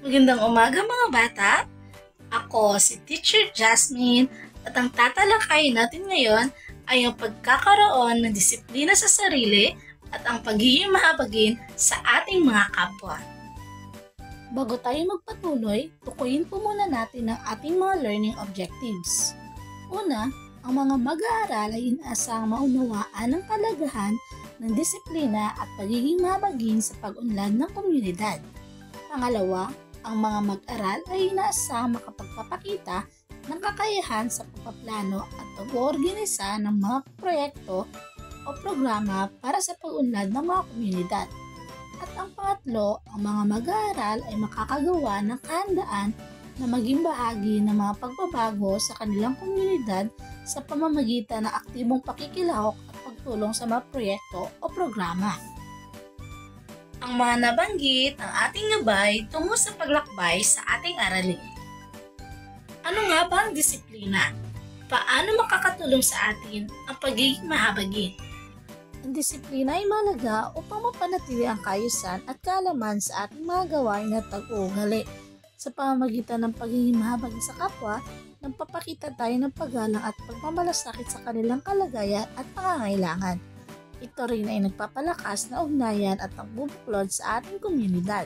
Magandang umaga mga bata! Ako si Teacher Jasmine at ang tatalakayin natin ngayon ay ang pagkakaroon ng disiplina sa sarili at ang pagiging mahabagin sa ating mga kapwa. Bago tayo magpatuloy, tukuyin po muna natin ang ating mga learning objectives. Una, ang mga mag-aaral ay inaasahang maunawaan ang kalagahan ng disiplina at pagiging mahabagin sa pag-unlad ng komunidad. Pangalawa, ang mga mag-aral ay inaasahang makapagpapakita ng kakayahan sa pagpaplano at pag-oorganisa ng mga proyekto o programa para sa pag-unlad ng mga komunidad. At ang pangatlo, ang mga mag-aaral ay makakagawa ng kahandaan na maging bahagi ng mga pagbabago sa kanilang komunidad sa pamamagitan ng aktibong pakikilahok at pagtulong sa mga proyekto o programa. Ang mga nabanggit ang ating gabay tungo sa paglakbay sa ating aralin. Ano nga ba ang disiplina? Paano makakatulong sa atin ang pagiging mahabagin? Ang disiplina ay mahalaga upang mapanatili ang kaayusan at kaalaman sa ating mga gawain at pag-uugali. Sa pamamagitan ng pagiging mahabagin sa kapwa, nagpapakita tayo ng paggalang at pagmamalasakit sa kanilang kalagayan at pangangailangan. Ito rin ay nagpapalakas na ugnayan at nagbubuklod sa ating komunidad.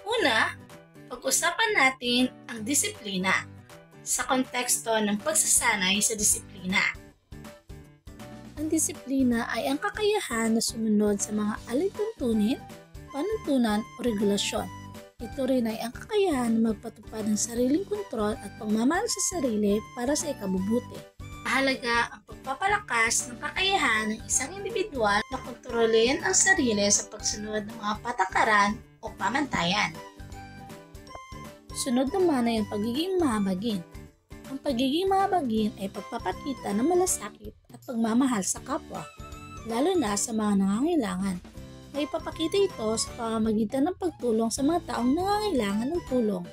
Una, pag-usapan natin ang disiplina sa konteksto ng pagsasanay sa disiplina. Ang disiplina ay ang kakayahan na sumunod sa mga alituntunin, panuntunan o regulasyon. Ito rin ay ang kakayahan na magpatupad ng sariling kontrol at pagmamahal sa sarili para sa ikabubuti. Mahalaga ang pagpapalakas ng kakayahan ng isang individual na kontrolin ang sarili sa pagsunod ng mga patakaran o pamantayan. Sunod naman ay ang pagiging mahabagin. Ang pagiging mahabagin ay pagpapakita ng malasakit at pagmamahal sa kapwa, lalo na sa mga nangangailangan. May ipapakita ito sa pamamagitan ng pagtulong sa mga taong nangangailangan ng tulong,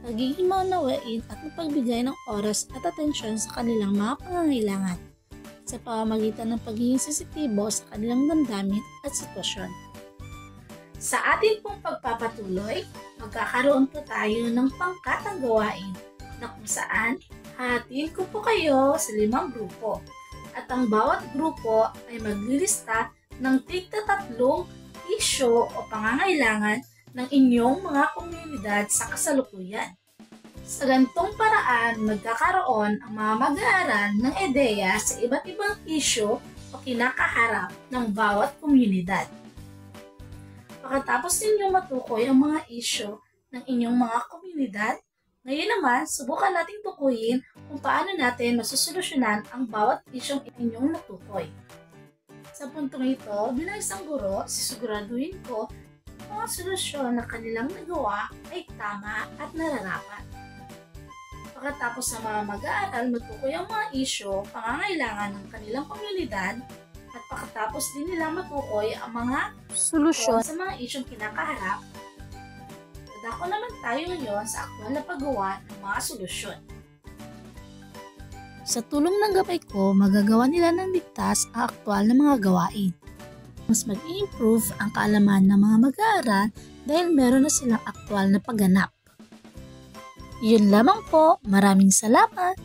pagiging maunawain at mapagbigay ng oras at atensyon sa kanilang mga pangangailangan, sa pamamagitan ng pagiging sensitibo sa kanilang damdamin at sitwasyon. Sa ating pong pagpapatuloy, magkakaroon po tayo ng pangkatang gawain na kung saan hahatiin ko po kayo sa 5 grupo at ang bawat grupo ay maglilista ng tig-3 isyu o pangangailangan ng inyong mga komunidad sa kasalukuyan. Sa ganitong paraan, magkakaroon ang mga mag-aaral ng ideya sa iba't ibang isyu o kinakaharap ng bawat komunidad. Pagkatapos ninyong matukoy ang mga isyu ng inyong mga komunidad, ngayon naman, subukan nating tukuyin kung paano natin masusolusyonan ang bawat isyong inyong natukoy. Sa puntong ito, bilang isang guro, sisiguraduhin ko ang mga solusyon na kanilang nagawa ay tama at nararapat. Pagkatapos sa mga mag-aaral, matukoy ang mga isyu, pangangailangan ng kanilang komunidad, at pagkatapos din nila matukoy ang mga solusyon sa mga isyong kinakaharap, dadako naman tayo ngayon sa aktwal na paggawa ng mga solusyon. Sa tulong ng gabay ko, magagawa nila ng ligtas ang aktwal na mga gawain. Mas mag-i-improve ang kaalaman ng mga mag-aaral dahil meron na silang aktwal na pagganap. Yun lamang po, maraming salamat!